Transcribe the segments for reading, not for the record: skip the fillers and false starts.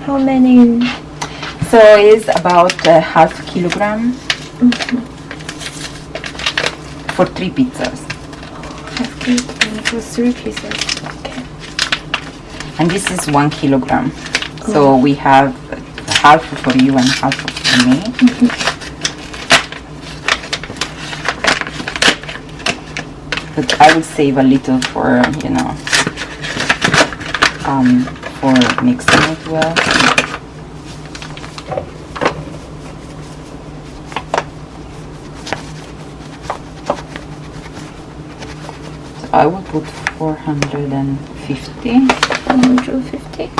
How many? So it's about half kilogram for 3 pizzas. Half kilogram for 3 pieces. Okay. And this is 1 kilogram. So we have half for you and half for me. But I would save a little for, you know, for mixing it well. So I would put 450. 450.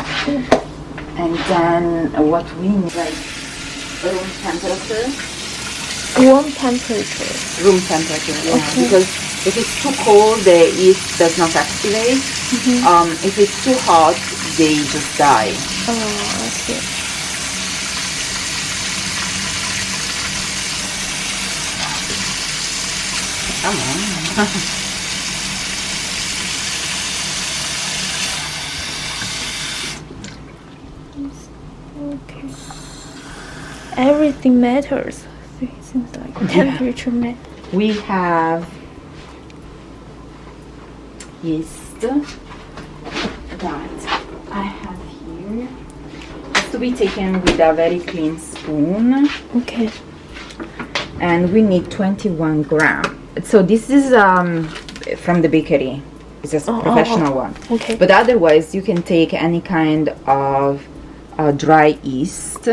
And then what we need, like room temperature. Room temperature. Room temperature, yeah. Okay. Because if it's too cold, the yeast does not activate. If it's too hot, they just die. Oh, I see. Come on. Okay. Everything matters. It seems like temperature matters. We have yeast that I have here. Has to be taken with a very clean spoon. Okay. And we need 21 grams. So this is from the bakery. It's a professional one. Okay. But otherwise, you can take any kind of dry yeast.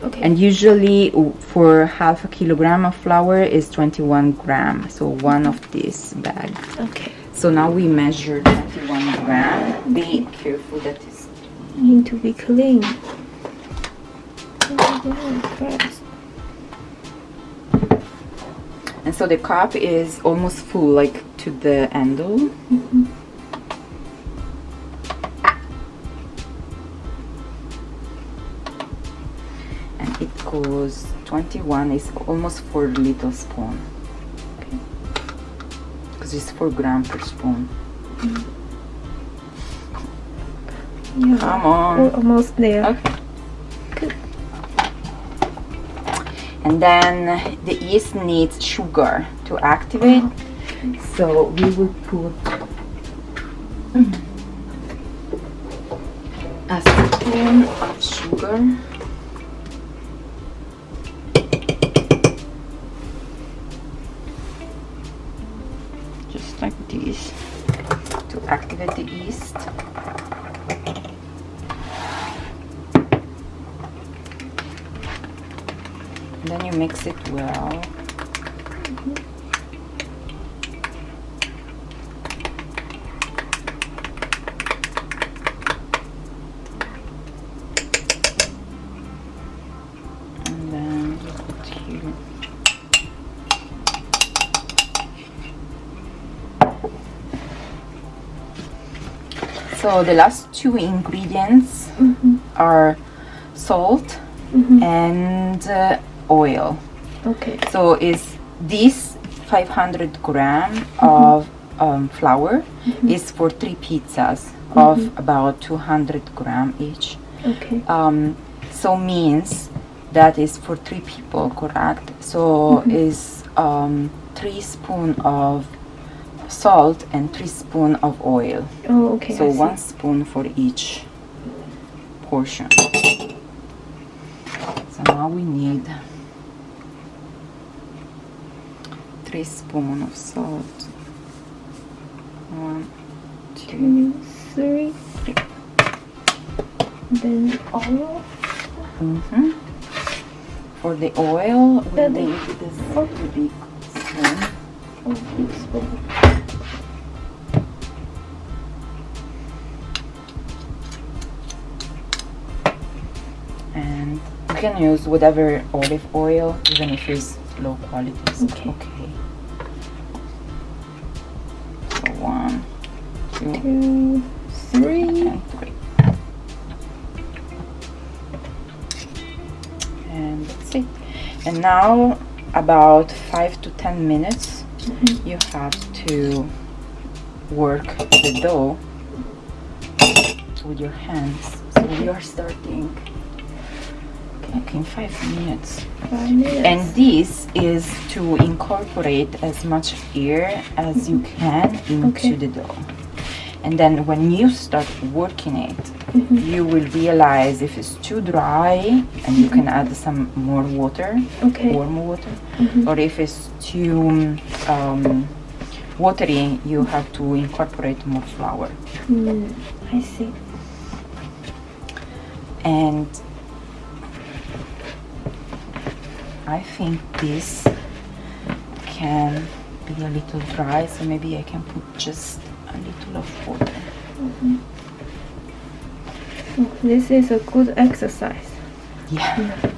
Okay. And usually for half a kilogram of flour is 21 grams. So one of this bag. Okay. So now we measure 21 grams. Be careful that is. Need to be clean. And so the cup is almost full, like to the handle. And it goes 21 is almost 4 little spoon. Okay. Because it's 4 grams per spoon. Yeah. Come on. We're almost there. Okay. And then the yeast needs sugar to activate. So we will put a spoon of sugar. Just like this to activate the yeast. Then you mix it well. And then you put here. So the last 2 ingredients are salt and oil. Okay. So is this 500 grams of flour is for 3 pizzas of about 200 grams each. Okay. So means that is for 3 people, correct? So is 3 spoon of salt and 3 spoon of oil. Oh, okay. So I see. 1 spoon for each portion. So now we need 3 spoons of salt. 1, 2, 2, 3. Then oil. For the oil, we That need is- this big spoon. Oh, big spoon. And you can use whatever olive oil, even if it's low quality. It's Okay. So 1, 2, 2, 3. and 3. And that's it. And now about 5 to 10 minutes you have to work the dough with your hands. So So we are starting in 5 minutes. 5 minutes. And this is to incorporate as much air as you can into the dough. And then when you start working it, you will realize if it's too dry and you can add some more water, warm water, or if it's too watery, you have to incorporate more flour. I see. And I think this can be a little dry, so maybe I can put just a little of water. Oh, this is a good exercise. Yeah.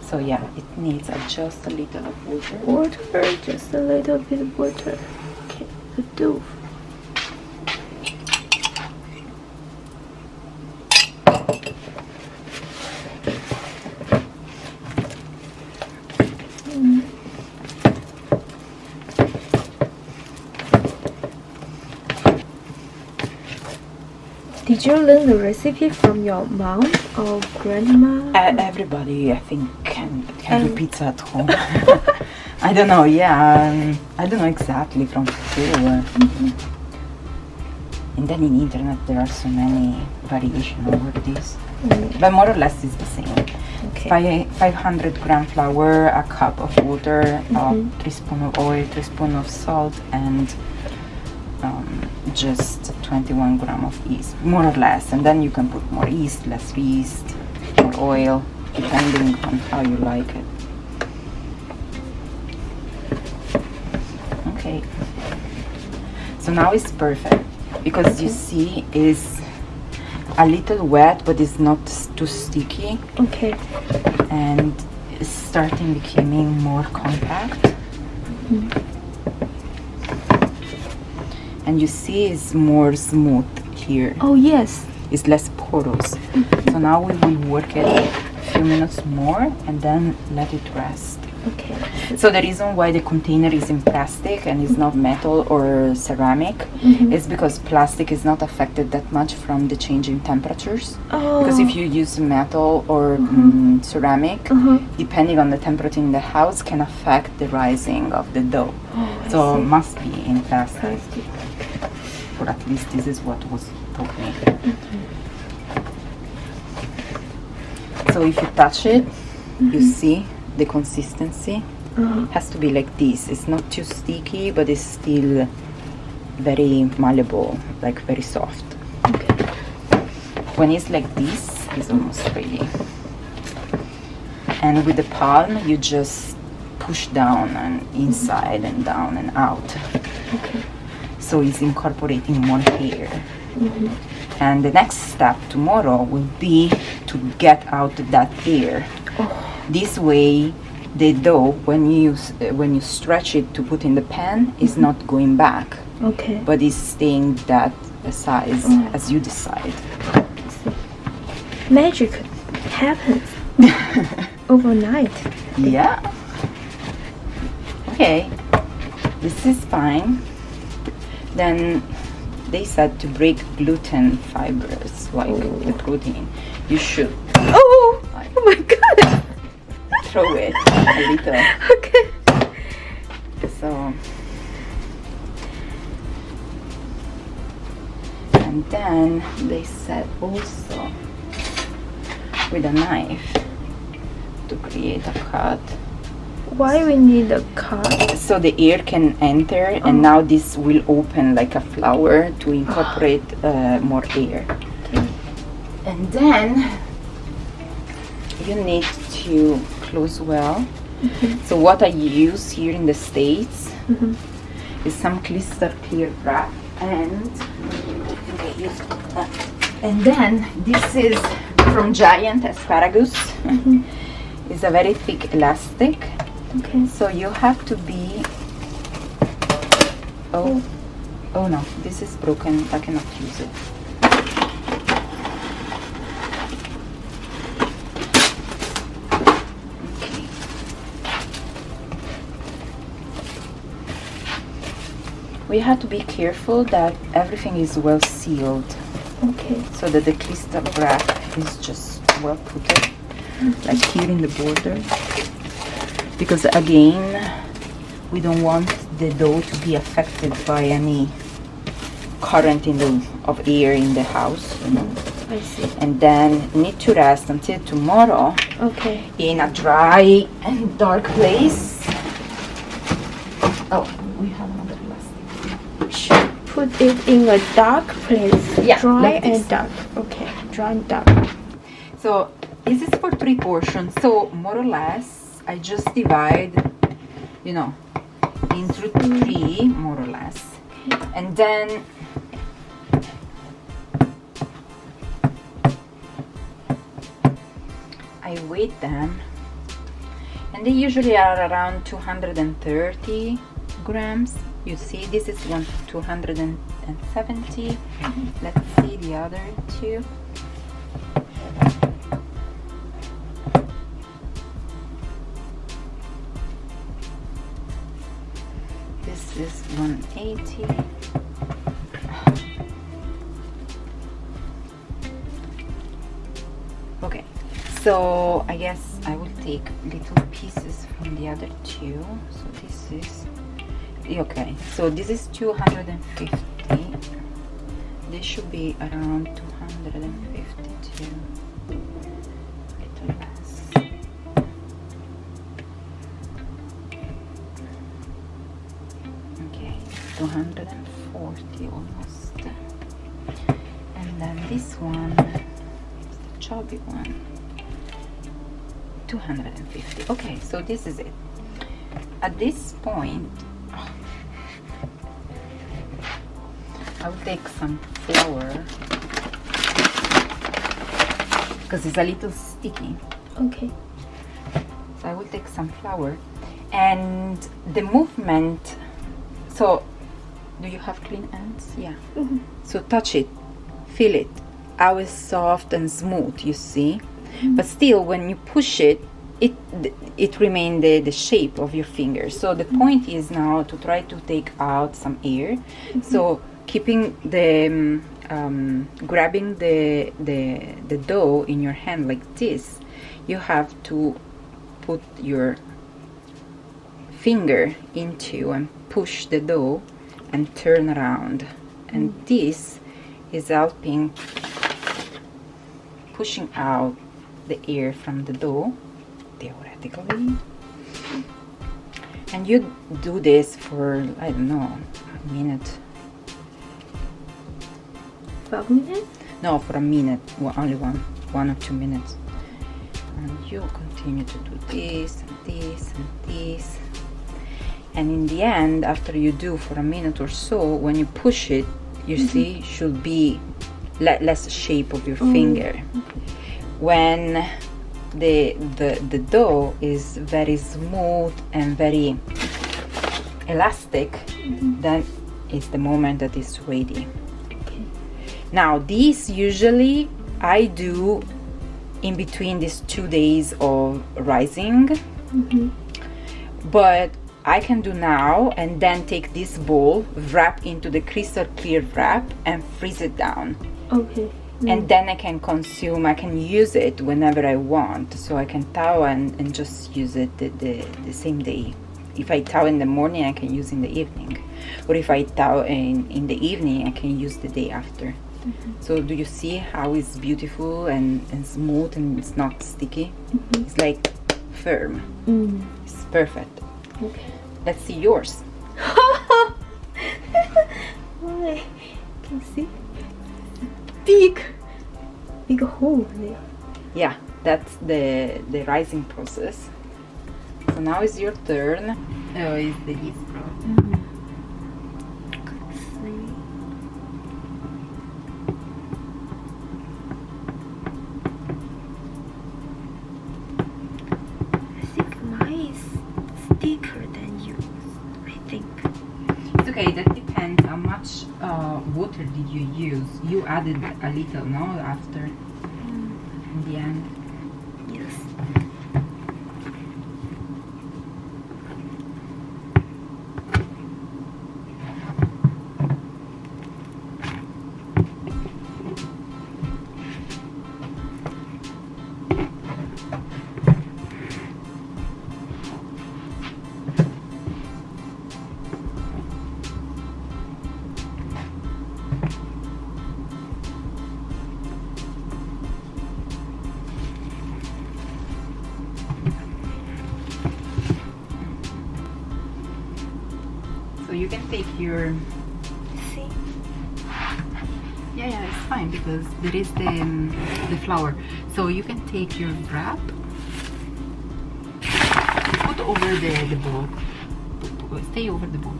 So yeah, it needs just a little of water. Water, just a little bit of water. Okay, the dough. Did you learn the recipe from your mom or grandma? Everybody, I think, can do pizza at home. I don't know, yeah. I don't know exactly from who. And then in internet there are so many variations over this. But more or less it's the same. Okay. 500 gram flour, a cup of water, 3 spoons of oil, 3 spoons of salt, and just 21 gram of yeast, more or less. And then you can put more yeast, less yeast, more oil, depending on how you like it. Okay. So now it's perfect because you see it's a little wet, but it's not too sticky. Okay. And it's starting becoming more compact. And you see it's more smooth here. Oh yes. It's less porous. So now we will work it a few minutes more and then let it rest. Okay. So the reason why the container is in plastic and is not metal or ceramic is because plastic is not affected that much from the changing temperatures. Because if you use metal or ceramic, depending on the temperature in the house, can affect the rising of the dough. So it must be in plastic. Or at least this is what was told me. So if you touch it, you see the consistency has to be like this. It's not too sticky, but it's still very malleable, like very soft. Okay. When it's like this, it's almost ready. And with the palm, you just push down and inside and down and out. Okay. So it's incorporating more air. And the next step tomorrow will be to get out that air. This way, the dough, when you stretch it to put in the pan, is not going back, but is staying that size as you decide. Magic happens overnight. Yeah. Okay, this is fine. Then they said to break gluten fibers, like the protein. You should Oh my god! throw it a little. Okay. So, and then they said also with a knife to create a cut. Why we need a cut? So the air can enter, and now this will open like a flower to incorporate more air. And then you need to close well. So what I use here in the States is some crystal clear wrap, and then this is from Giant Asparagus. It's a very thick elastic. Okay. So you have to be. Oh no, this is broken. I cannot use it. Okay. we have to be careful that everything is well sealed. Okay. So that the crystal wrap is just well put, like here in the border. Because again, we don't want the dough to be affected by any current of air in the house, you know. I see. And then need to rest until tomorrow. Okay. In a dry and dark place. Oh, we have another plastic. Should put it in a dark place. Yeah, Dry like this. and dark. Okay. Dry and dark. So this is for 3 portions. So more or less, I just divide, you know, into 3 more or less, and then I weight them, and they usually are around 230 grams. You see, this is 270. Let's see the other 2. This is 180. Okay, so I guess I will take little pieces from the other 2. So this is okay. So this is 250. This should be around 252. Little less. Okay, 240 almost. And then this one is the chubby one. 250. Okay, so this is it. At this point, I will take some flour because it's a little sticky. Okay. So I will take some flour, and the movement. So, do you have clean hands? Yeah. Mm-hmm. So touch it, feel it, how it's soft and smooth. You see, but still, when you push it, it remains the shape of your finger. So the point is now to try to take out some air. So keeping the grabbing the dough in your hand like this, you have to put your finger into and push the dough and turn around, and this is helping pushing out the air from the dough theoretically. And you do this for, I don't know, a minute. 12 minutes? No, for a minute. Well, only one or 2 minutes. And you continue to do this and this and this. And in the end, after you do for a minute or so, when you push it, you see, should be less shape of your finger. When the dough is very smooth and very elastic, then is the moment that it's ready. Okay. Now this usually I do in between these 2 days of rising, but I can do now and then take this bowl, wrap into the crystal clear wrap and freeze it down. Okay. And then I can consume, I can use it whenever I want. So I can thaw and just use it the same day. If I thaw in the morning, I can use in the evening. Or if I thaw in the evening, I can use the day after. So do you see how it's beautiful and smooth and it's not sticky? It's like firm. It's perfect. Okay. Let's see yours. Why? Can you see? Big hole there. Yeah, that's the rising process. So now is your turn. Oh, it's the yeast problem. I think mine is thicker than yours. I think. It's okay, that depends how much water did you use. You added a little, no, after in the end. Yes. take your... See? Yeah, it's fine because there is the flour. So you can take your wrap, put over the bowl. Stay over the bowl.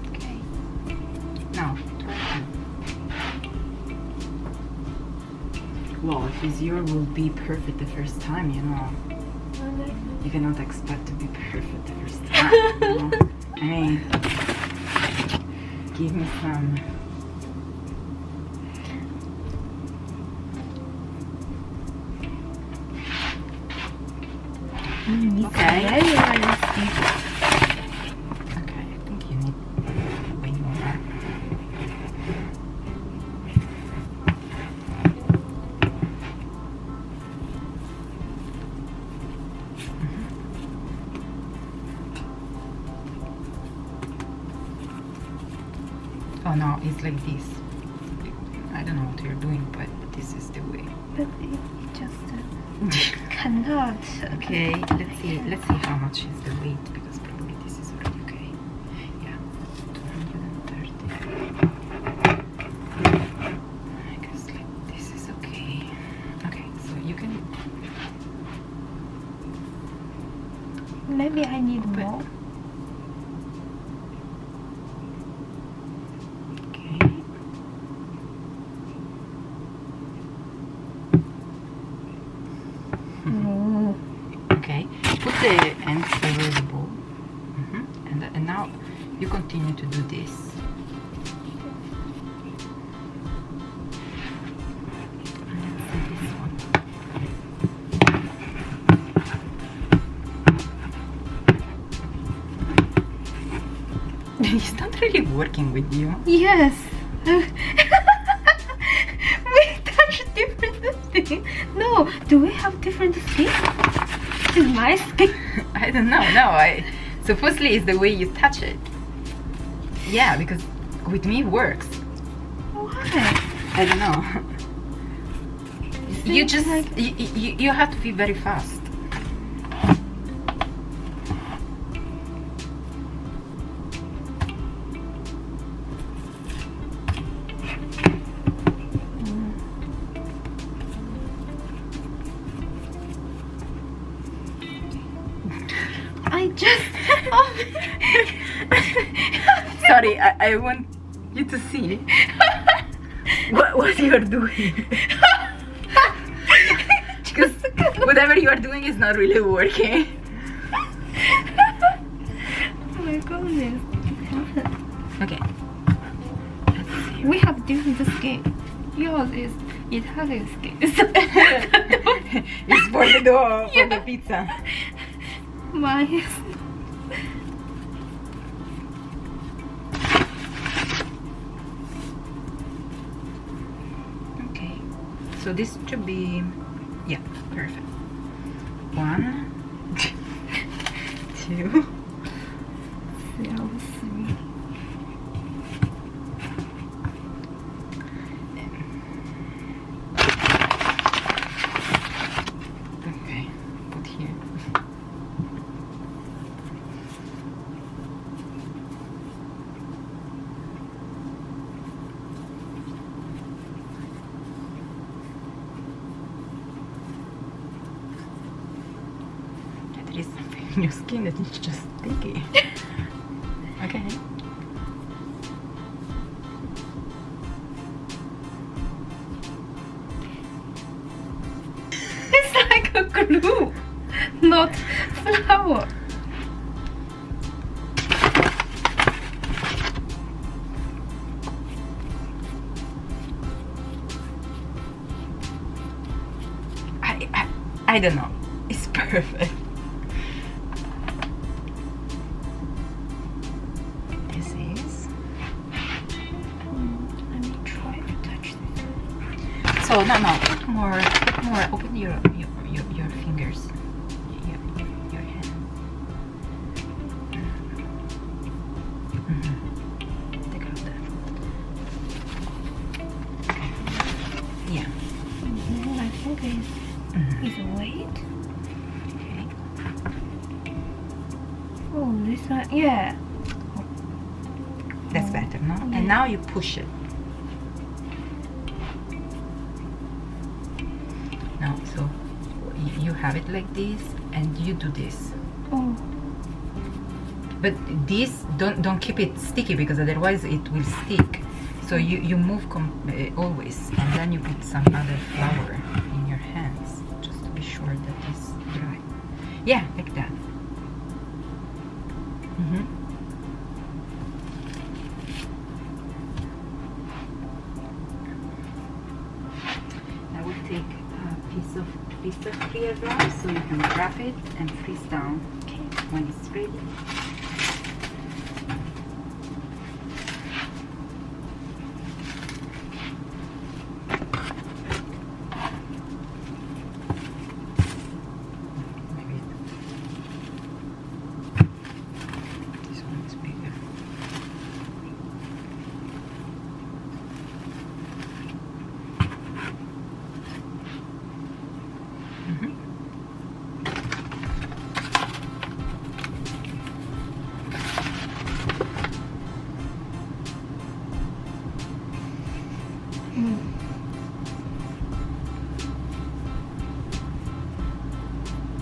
Okay. Now, turn. Well, if it's yours, will be perfect the first time, you know. You cannot expect to be perfect the first time. You know? I mean, give me some. Okay. Very tasty. Okay, I think you need way more. Oh no, it's like this. I don't know what you're doing, but this is the way. But it just cannot. Okay, let's see how much is the weight because probably this is already okay. Yeah, 230. I guess like this is okay. Okay, so you can. Maybe I need more. Okay, put the ends over the bowl, and now you continue to do this. This one. It's not really working with you. Yes. We touch different things. No, do we have different skin? This is my skin. I don't know. No, supposedly it's the way you touch it. Yeah, because with me it works. Why? I don't know. You Seems just like- you have to be very fast. I just. Sorry, I want you to see what you are doing. Because whatever you are doing is not really working. Oh my goodness. Okay. Let's see. We have different skin. Yours is Italian skin. It's for the dough, for the pizza. Mine is. Okay. So this should be, yeah, perfect. 1, 2. Okay, put here. There is something in your skin that is just sticky. Okay. It's like a glue, not flour. I don't know. It's perfect. This is. Let me try to touch this. So no, put more. Open your fingers. Your hand. Take out that. Yeah. I think it's weight. Okay. Oh, this one, yeah. That's better, no? And now you push it. Now, so you have it like this, and you do this. Oh. But this, don't keep it sticky, because otherwise it will stick. So you move always, and then you put some other flour in your hands, just to be sure that it's dry. Yeah, like that. I will take a piece of pizza clear wrap, so you can wrap it and freeze down. Okay, when it's ready.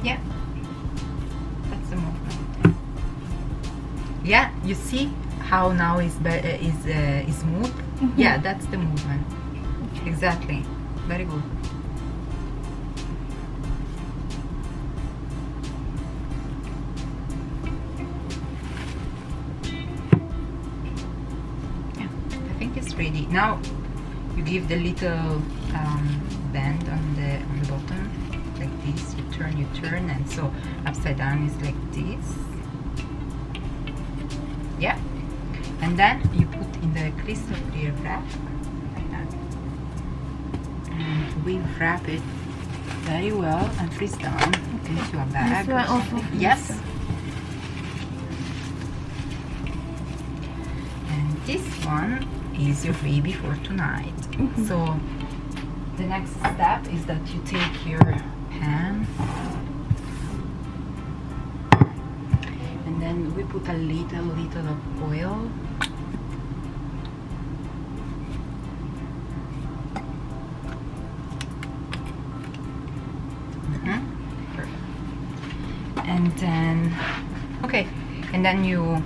Yeah, that's the movement. Yeah, you see how now is smooth? Yeah, that's the movement. Exactly. Very good. Yeah, I think it's ready. Now you give the little bend on the bottom, like this. You turn, and so upside down is like this. Yeah, and then you put in the crystal clear wrap like that, and we wrap it very well and freeze down into a bag. This one also. Yes. And this one is your baby for tonight. So the next step is that you take your pan, and then we put a little of oil. Perfect. And then okay, and then you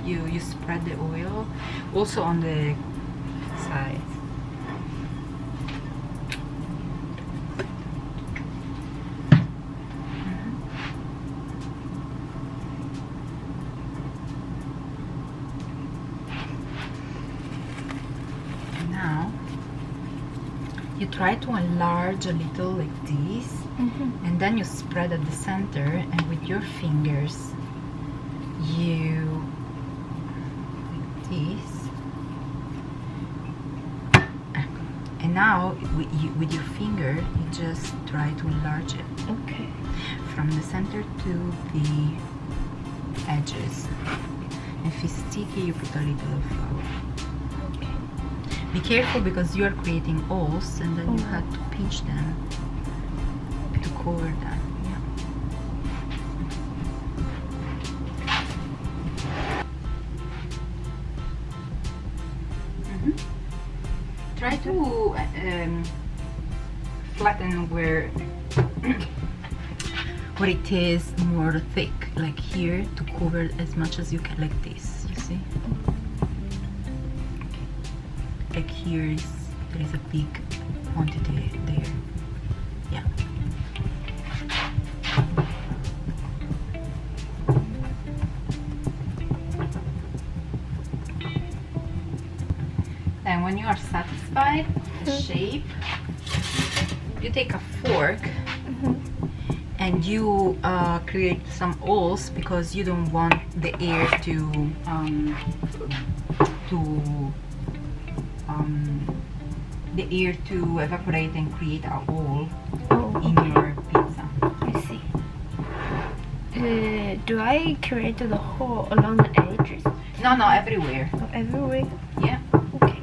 you spread the oil also on the side. You try to enlarge a little like this, and then you spread at the center, and with your fingers you like this, and now with your finger you just try to enlarge it. Okay. From the center to the edges. If it's sticky, you put a little of flour. Be careful, because you are creating holes, and then you have to pinch them to cover them. Yeah. Try to flatten where it is more thick, like here, to cover as much as you can, like this. You see? Like there is a big quantity there. Yeah. Then when you are satisfied with the shape, you take a fork and you create some holes, because you don't want the air to evaporate and create a hole in your pizza. I see. Do I create the hole along the edges? No, everywhere. Oh, everywhere? Yeah. Okay.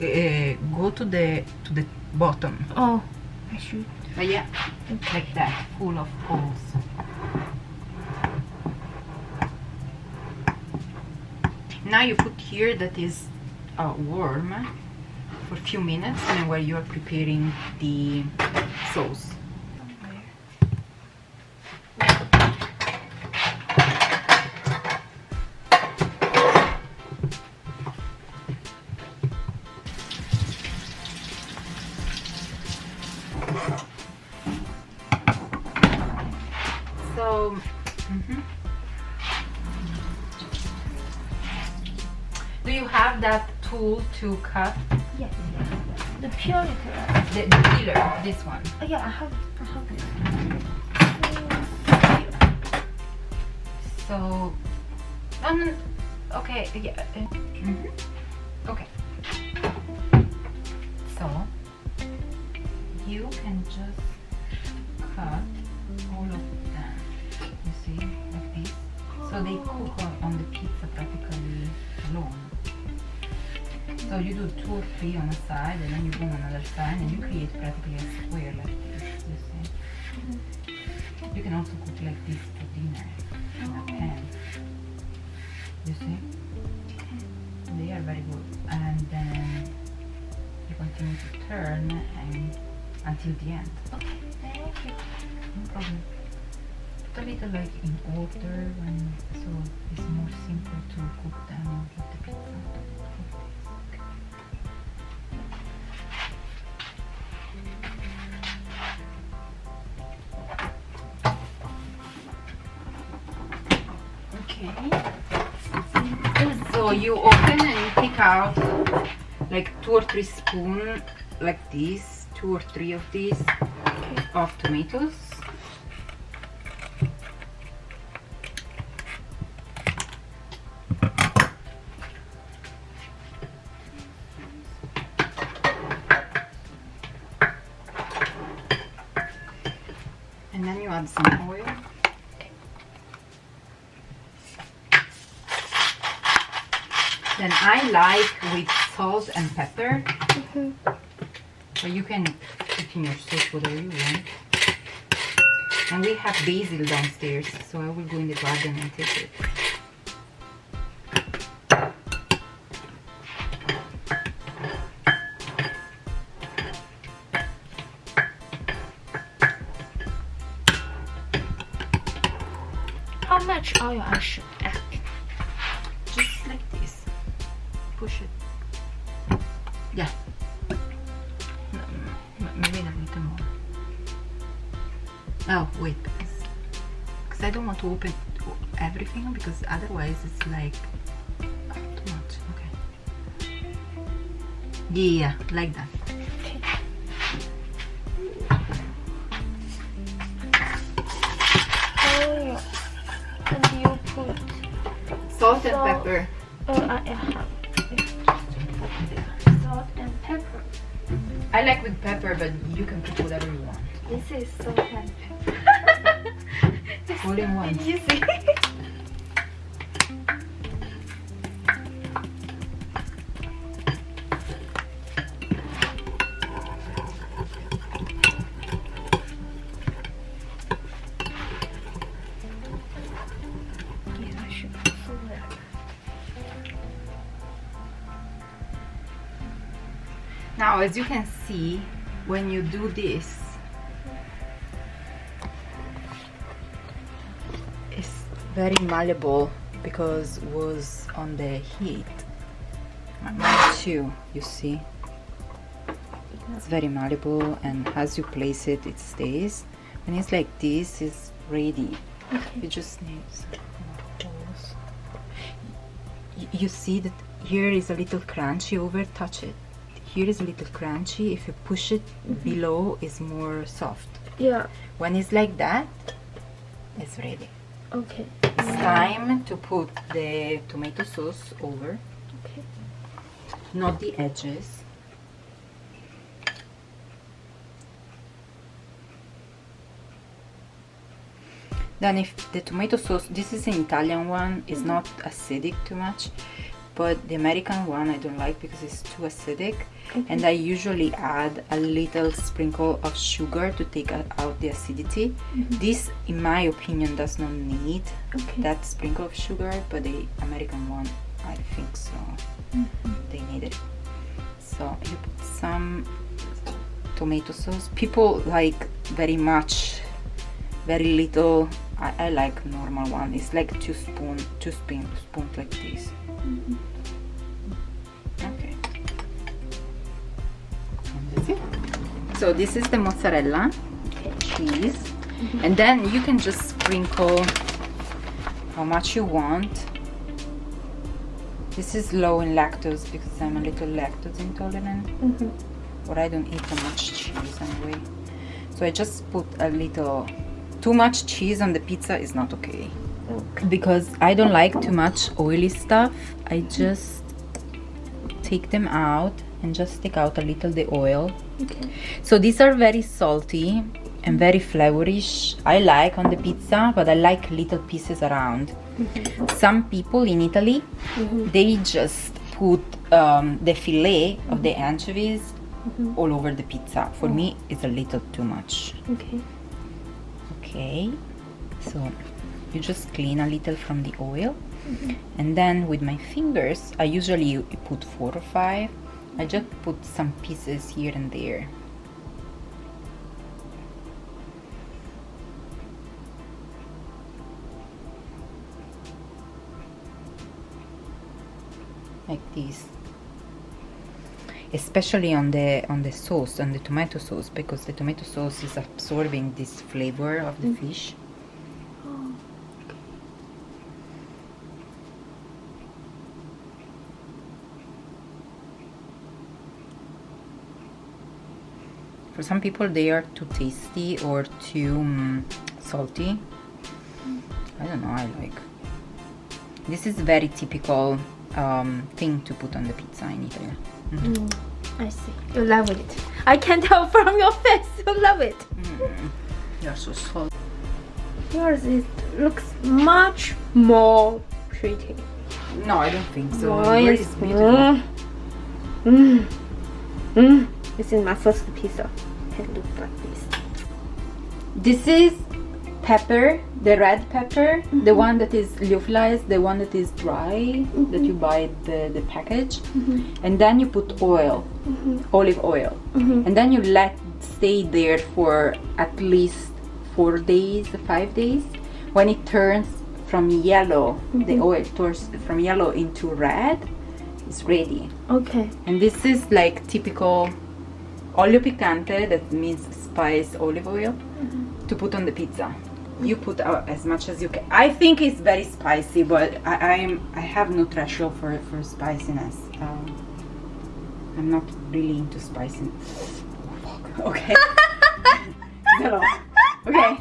go to the bottom. Oh, I should. But yeah, like that, full of holes. Now you put here that is warm for a few minutes, and while you are preparing the sauce. So, do you have that tool to cut? Yes. The purity. The peeler, this one. Oh, yeah, I have it. So, okay, yeah. Okay. So, you can just cut all of them, you see, like this. So they cook on the pizza practically alone. So you do 2 or 3 on a side, and then you go on another side, and you create practically a square like this, you see. You can also cook like this for dinner in a pan, you see. They are very good. And then you continue to turn and until the end. Okay, thank you. No problem. Put a little like in order, so it's more simple to cook them and get the pizza. Okay. So you open and you take out like 2 or 3 spoons like this, 2 or 3 of these of tomatoes. And then you add some oil. Then I like with salt and pepper. So you can put in your sauce whatever you want. And we have basil downstairs, so I will go in the garden and take it. How much oil I should add? Just like this. Push it. Yeah. Maybe a little more. Oh, wait. Because I don't want to open everything, because otherwise it's like too much. Okay. Yeah, like that. Okay. Oh, yeah. And you put Salt and pepper. I have salt and pepper. I like with pepper, but you can put whatever you want. This is salt and pepper. All in one. You see? Yeah, I should also that. Now, as you can see, when you do this, it's very malleable because it was on the heat. Mine too, you see. It's very malleable, and as you place it, it stays. When it's like this, it's ready. Okay. You just need some holes. You see that here is a little crunchy over, touch it. Here is a little crunchy. If you push it below, it's more soft. Yeah. When it's like that, it's ready. Okay. It's time to put the tomato sauce over, Okay. not the edges. Then if the tomato sauce, this is an Italian one, is not acidic too much. but the American one I don't like because it's too acidic. And I usually add a little sprinkle of sugar to take out the acidity. This, in my opinion, does not need that sprinkle of sugar, but the American one, I think so. They need it. So you put some tomato sauce. People like very much, very little. I like normal one. It's like two spoons like this. Okay. So this is the mozzarella cheese, and then you can just sprinkle how much you want. This is low in lactose because I'm a little lactose intolerant, but I don't eat that much cheese anyway. So I just put a little. Too much cheese on the pizza is not okay. Because I don't like too much oily stuff. I just take them out and just take out a little the oil. So these are very salty and very flavorish. I like on the pizza, but I like little pieces around. Some people in Italy, they just put the fillet of the anchovies all over the pizza. For me, it's a little too much. Okay, so you just clean a little from the oil, and then with my fingers, I usually put 4 or 5. I just put some pieces here and there. Like this. Especially on the sauce, on the tomato sauce, because the tomato sauce is absorbing this flavor of the fish. For some people, they are too tasty or too salty. I don't know. I like. This is very typical thing to put on the pizza in Italy. I see. You love it. I can tell from your face. You love it. You're so salty. Yours looks much more pretty. No, I don't think so. Mine Yours is beautiful. This is my first pizza. It looks like this. This is pepper, the red pepper, the one that is lyophilised, the one that is dry, that you buy the package, and then you put oil, olive oil, and then you let stay there for at least 4 days, 5 days. When it turns from yellow, the oil turns from yellow into red, it's ready. Okay. And this is like typical olio piccante, that means spice olive oil, to put on the pizza. You put as much as you can. I think it's very spicy, but I have no threshold for spiciness. I'm not really into spiciness. Oh, fuck. Okay. Hello. Okay.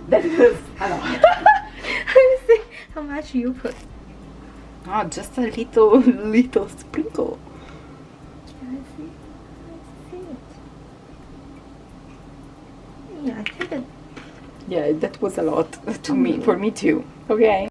That was hello. Let me see how much you put. Oh, just a little sprinkle. Can I see? Let's see it. Yeah, I think it. Yeah, that was a lot to me, for me too. Okay.